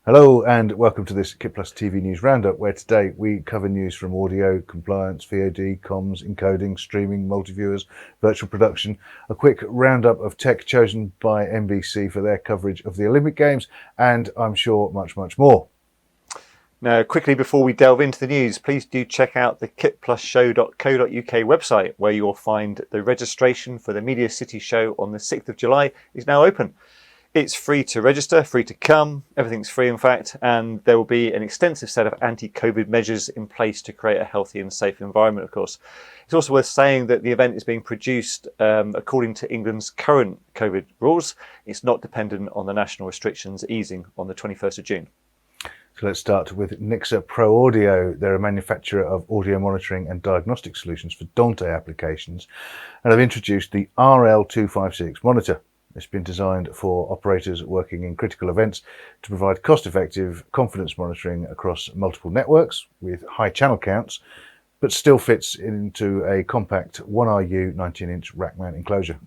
Hello and welcome to this KitPlus TV News Roundup, where today we cover news from audio, compliance, VOD, comms, encoding, streaming, multiviewers, virtual production, a quick roundup of tech chosen by NBC for their coverage of the Olympic Games, and I'm sure much more. Now, quickly before we delve into the news, please do check out the kitplusshow.co.uk website, where you'll find the registration for the Media City show on the 6th of July is now open. It's free to register, free to come, everything's free in fact, and there will be an extensive set of anti-COVID measures in place to create a healthy and safe environment, of course. It's also worth saying that the event is being produced according to England's current COVID rules. It's not dependent on the national restrictions easing on the 21st of June. So let's start with Nixa Pro Audio. They're a manufacturer of audio monitoring and diagnostic solutions for Dante applications, and have introduced the RL256 monitor. It's been designed for operators working in critical events to provide cost-effective confidence monitoring across multiple networks with high channel counts, but still fits into a compact 1RU 19-inch rack mount enclosure.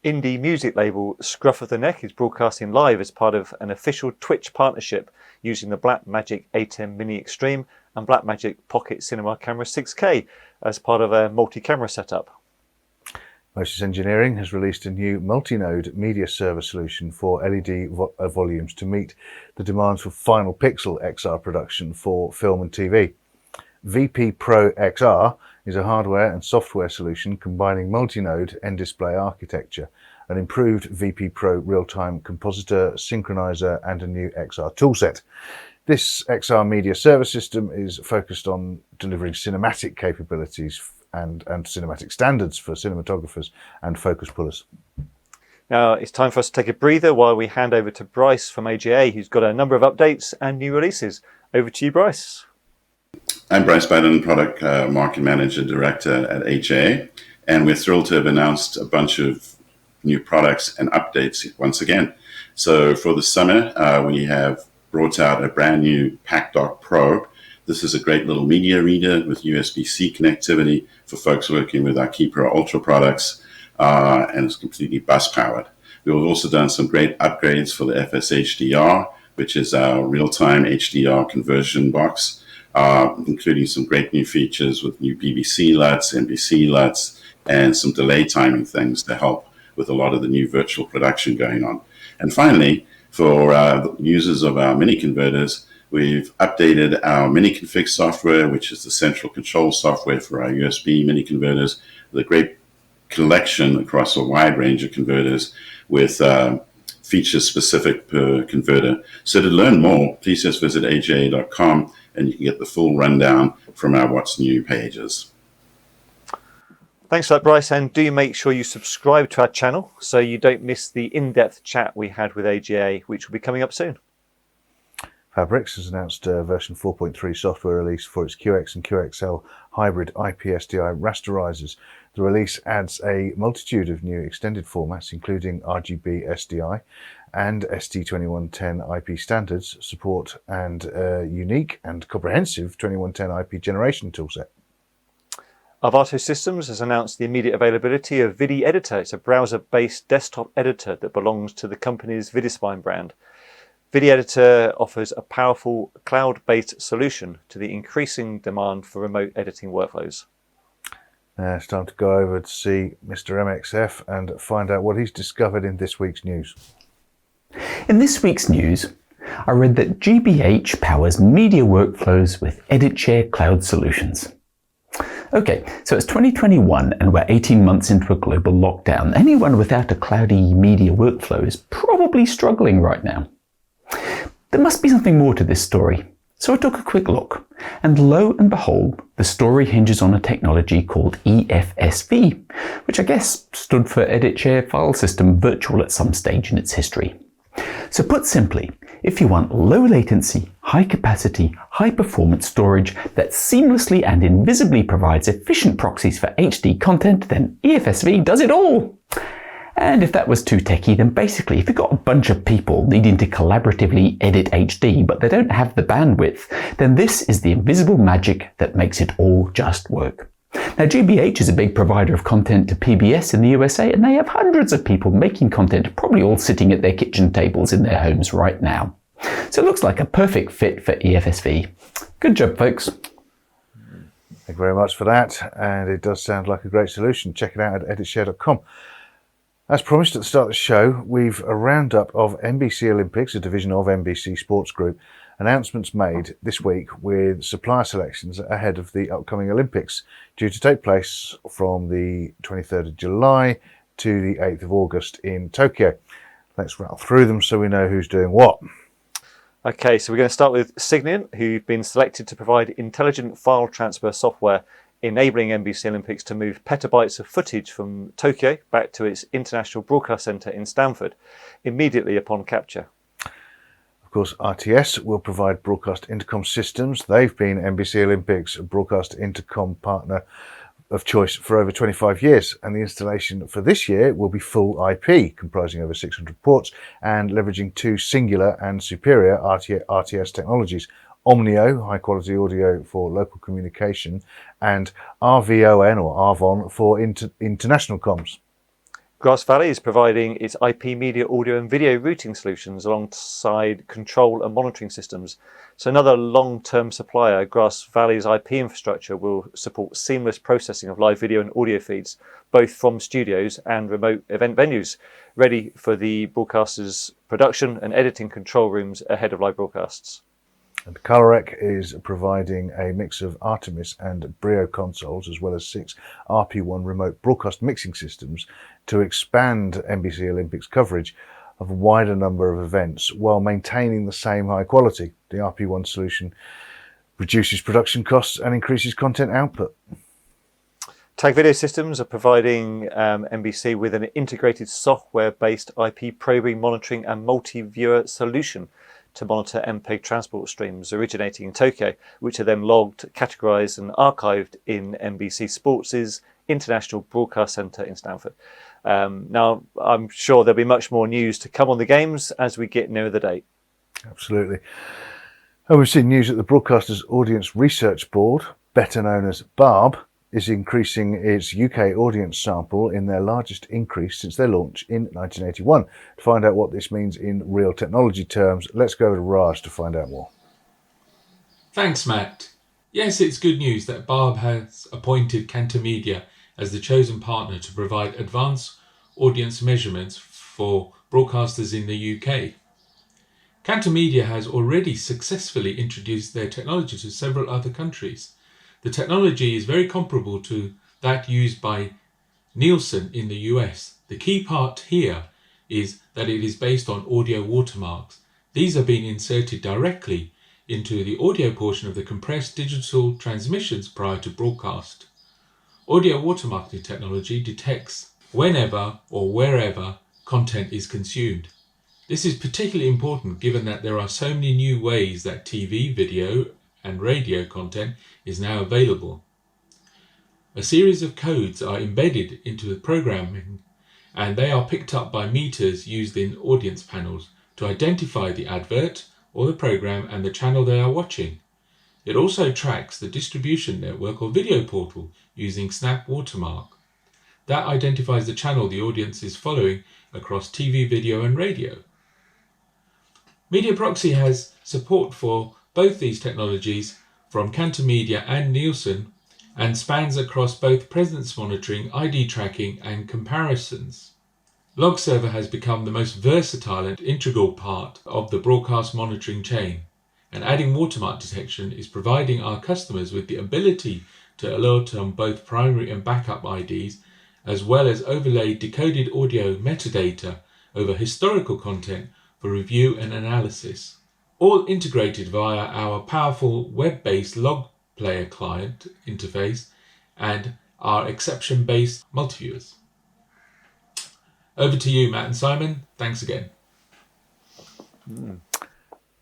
Indie music label Scruff of the Neck is broadcasting live as part of an official Twitch partnership using the Blackmagic ATEME Mini Extreme and Blackmagic Pocket Cinema Camera 6K as part of a multi-camera setup. Mosis Engineering has released a new multi-node media server solution for LED volumes to meet the demands for final pixel XR production for film and TV. VP Pro XR is a hardware and software solution combining multi-node end-display architecture, an improved VP Pro real-time compositor, synchronizer, and a new XR toolset. This XR media server system is focused on delivering cinematic capabilities and cinematic standards for cinematographers and focus pullers. Now it's time for us to take a breather while we hand over to Bryce from AGA, who's got a number of updates and new releases. Over to you, Bryce. I'm Bryce Button, Product Market Manager Director at AGA, and we're thrilled to have announced a bunch of new products and updates once again. So for the summer, we have brought out a brand new PackDock Pro. This is a great little media reader with USB-C connectivity for folks working with our KeyPro Ultra products, and it's completely bus-powered. We've also done some great upgrades for the FS-HDR, which is our real-time HDR conversion box, including some great new features with new BBC LUTs, NBC LUTs, and some delay timing things to help with a lot of the new virtual production going on. And finally, for the users of our mini converters, we've updated our mini config software, which is the central control software for our USB mini converters, with a great collection across a wide range of converters with features specific per converter. So to learn more, please just visit aga.com and you can get the full rundown from our What's New pages. Thanks for that, Bryce, and do make sure you subscribe to our channel so you don't miss the in-depth chat we had with AGA, which will be coming up soon. PHABRIX has announced a version 4.3 software release for its Qx and QxL hybrid IP SDI rasterizers. The release adds a multitude of new extended formats, including RGB SDI and ST2110 IP standards, support and unique and comprehensive 2110 IP generation toolset. Arvato Systems has announced the immediate availability of VidiEditor. It's a browser-based desktop editor that belongs to the company's VidiSpine brand. VidiEditor offers a powerful cloud-based solution to the increasing demand for remote editing workflows. Now it's time to go over to see MrMXF and find out what he's discovered in this week's news. In this week's news, I read that GBH powers media workflows with Editshare cloud solutions. Okay, so it's 2021 and we're 18 months into a global lockdown. Anyone without a cloudy media workflow is probably struggling right now. There must be something more to this story, so I took a quick look, and lo and behold, the story hinges on a technology called EFSV, which I guess stood for Editshare File System Virtual at some stage in its history. So put simply, if you want low latency, high capacity, high performance storage that seamlessly and invisibly provides efficient proxies for HD content, then EFSV does it all! And if that was too techy, then basically if you've got a bunch of people needing to collaboratively edit HD but they don't have the bandwidth, then this is the invisible magic that makes it all just work. Now GBH is a big provider of content to PBS in the USA, and they have hundreds of people making content, probably all sitting at their kitchen tables in their homes right now. So it looks like a perfect fit for EFSV. Good job, folks. Thank you very much for that, and it does sound like a great solution. Check it out at editshare.com. As promised at the start of the show, we've a roundup of NBC Olympics, a division of NBC Sports Group, announcements made this week with supplier selections ahead of the upcoming Olympics, due to take place from the 23rd of July to the 8th of August in Tokyo. Let's rattle through them so we know who's doing what. Okay, so we're going to start with Signiant, who've been selected to provide intelligent file transfer software, enabling NBC Olympics to move petabytes of footage from Tokyo back to its International Broadcast Centre in Stamford immediately upon capture. Of course, RTS will provide broadcast intercom systems. They've been NBC Olympics broadcast intercom partner of choice for over 25 years, and the installation for this year will be full IP, comprising over 600 ports and leveraging two singular and superior RTS technologies: Omnio, high quality audio for local communication, and RVON or Arvon for international comms. Grass Valley is providing its IP media audio and video routing solutions alongside control and monitoring systems. So another long-term supplier, Grass Valley's IP infrastructure will support seamless processing of live video and audio feeds, both from studios and remote event venues, ready for the broadcasters' production and editing control rooms ahead of live broadcasts. And Calrec is providing a mix of Artemis and Brio consoles, as well as 6 RP1 remote broadcast mixing systems to expand NBC Olympics coverage of a wider number of events while maintaining the same high quality. The RP1 solution reduces production costs and increases content output. Tag Video Systems are providing NBC with an integrated software-based IP probing, monitoring and multi-viewer solution to monitor MPEG transport streams originating in Tokyo, which are then logged, categorized and archived in NBC Sports' International Broadcast Centre in Stamford. Now, I'm sure there'll be much more news to come on the games as we get nearer the date. Absolutely. And we've seen news that the Broadcasters Audience Research Board, better known as BARB, is increasing its UK audience sample in their largest increase since their launch in 1981. To find out what this means in real technology terms, let's go to Raj to find out more. Thanks, Matt. Yes, it's good news that BARB has appointed Cantor Media as the chosen partner to provide advanced audience measurements for broadcasters in the UK. Cantor Media has already successfully introduced their technology to several other countries. The technology is very comparable to that used by Nielsen in the US. The key part here is that it is based on audio watermarks. These are being inserted directly into the audio portion of the compressed digital transmissions prior to broadcast. Audio watermarking technology detects whenever or wherever content is consumed. This is particularly important given that there are so many new ways that TV, video and radio content is now available. A series of codes are embedded into the programming, and they are picked up by meters used in audience panels to identify the advert or the program and the channel they are watching. It also tracks the distribution network or video portal using Snap Watermark. That identifies the channel the audience is following across TV, video and radio. Mediaproxy has support for both these technologies from Cantor Media and Nielsen, and spans across both presence monitoring, ID tracking and comparisons. Log Server has become the most versatile and integral part of the broadcast monitoring chain, and adding watermark detection is providing our customers with the ability to alert on both primary and backup IDs, as well as overlay decoded audio metadata over historical content for review and analysis. All integrated via our powerful web-based log player client interface and our exception-based multiviewers. Over to you, Matt and Simon. Thanks again.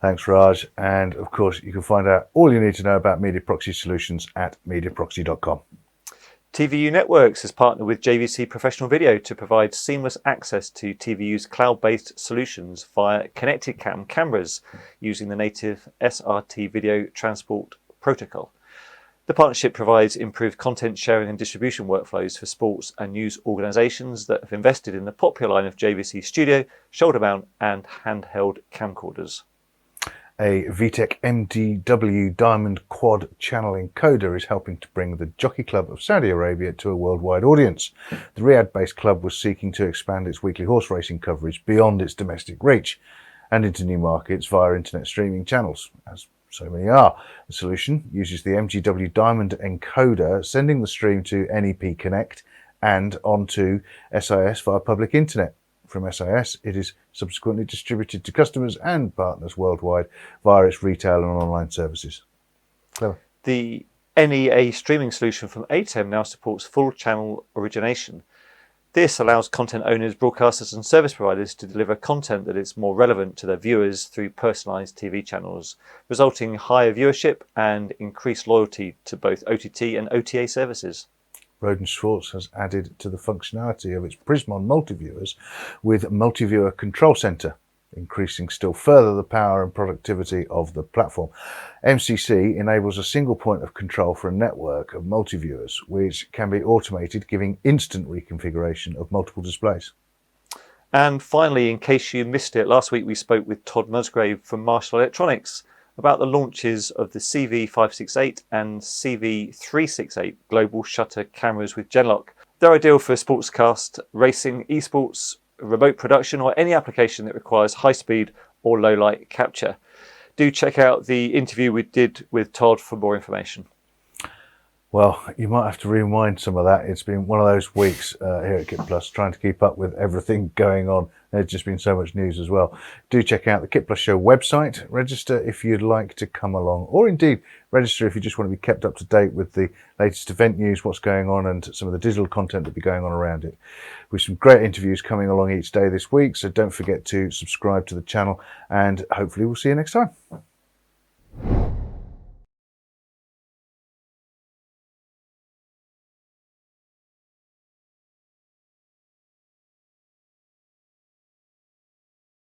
Thanks, Raj. And of course, you can find out all you need to know about Mediaproxy solutions at mediaproxy.com. TVU Networks has partnered with JVC Professional Video to provide seamless access to TVU's cloud-based solutions via connected cameras using the native SRT video transport protocol. The partnership provides improved content sharing and distribution workflows for sports and news organisations that have invested in the popular line of JVC Studio, shoulder mount and handheld camcorders. A VITEC MGW Diamond quad channel encoder is helping to bring the Jockey Club of Saudi Arabia to a worldwide audience. The Riyadh-based club was seeking to expand its weekly horse racing coverage beyond its domestic reach and into new markets via internet streaming channels, as so many are. The solution uses the MGW Diamond encoder, sending the stream to NEP Connect and onto SIS via public internet. From SIS, it is subsequently distributed to customers and partners worldwide via its retail and online services. Clever. The NEA streaming solution from ATEME now supports full channel origination. This allows content owners, broadcasters and service providers to deliver content that is more relevant to their viewers through personalised TV channels, resulting in higher viewership and increased loyalty to both OTT and OTA services. Rohde Schwarz has added to the functionality of its PRISMON multiviewers with Multiviewer Control Centre, increasing still further the power and productivity of the platform. MCC enables a single point of control for a network of multiviewers, which can be automated, giving instant reconfiguration of multiple displays. And finally, in case you missed it, last week we spoke with Todd Musgrave from Marshall Electronics about the launches of the CV568 and CV368 global shutter cameras with Genlock. They're ideal for sportscast, racing, esports, remote production, or any application that requires high speed or low light capture. Do check out the interview we did with Todd for more information. Well, you might have to rewind some of that. It's been one of those weeks here at KitPlus, trying to keep up with everything going on. There's just been so much news as well. Do check out the KitPlus Show website. Register if you'd like to come along, or indeed register if you just want to be kept up to date with the latest event news, what's going on, and some of the digital content that will be going on around it. With some great interviews coming along each day this week, so don't forget to subscribe to the channel, and hopefully we'll see you next time.